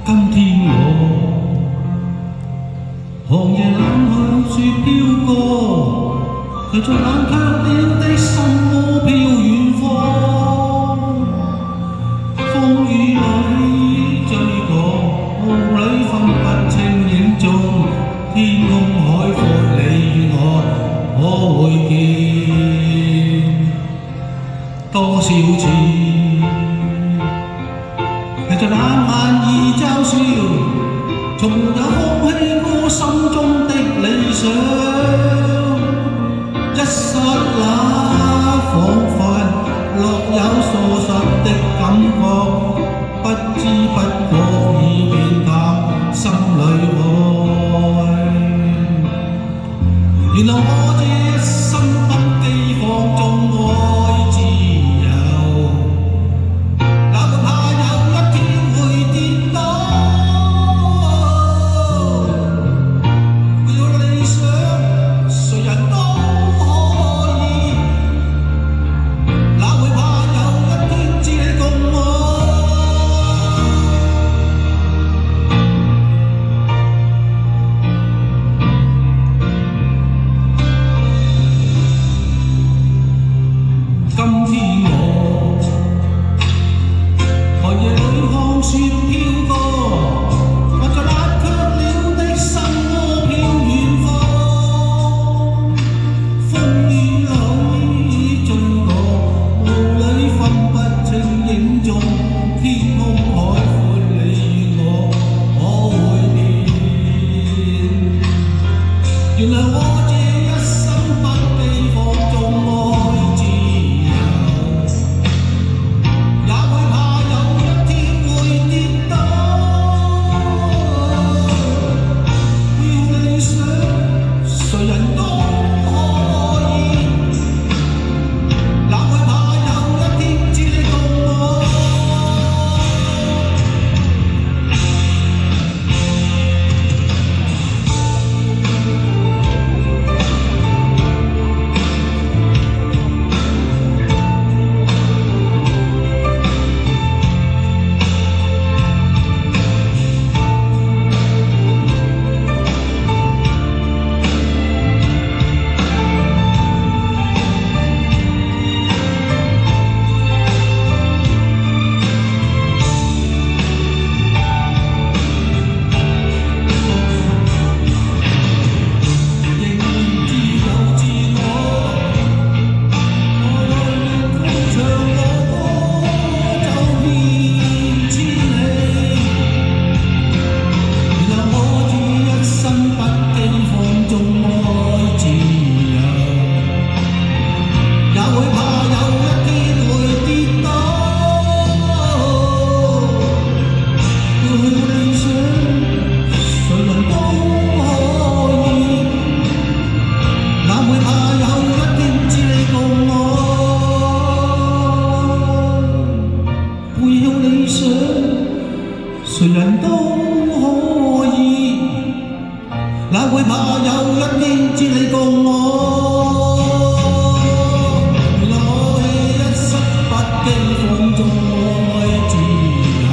今天我寒夜冷向雪飄過，隨着冷卻了的心窩飄遠方。風雨裏追趕，霧裏分不清影蹤，天空海闊你與我可會見多少次？你在冷眼已嘲笑，從沒有放棄過心中的理想。一剎那彷彿落有疏失的感覺，不知不覺已變淡心裏愛。原來我這一生不羈放縱愛自由，哪會怕有一天會跌倒？沒有理想，誰人都可以，哪會怕有一天只你共我？今天我寒夜裏看雪飄過，或在冷卻了的心窩飄遠方。風雨裏追趕，霧裏分不清影蹤，天空海闊你與我可會變？原來我這一生不羈放縱愛自由，也會怕有一天會跌倒。沒有理想，誰人都可以，哪會怕有一天只你共我？誰人都可以，哪會怕有一天只你共我？原來我這一生不羈放縱愛自由，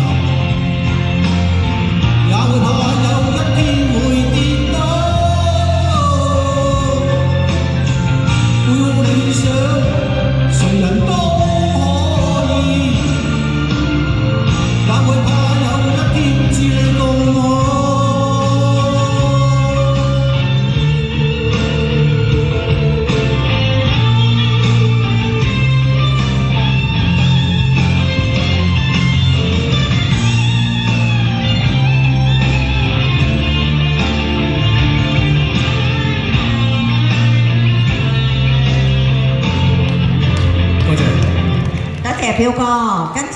也會怕有一天會跌倒。沒有理想，誰人都可以，哪會怕只你共我。多謝，多謝彪哥，跟住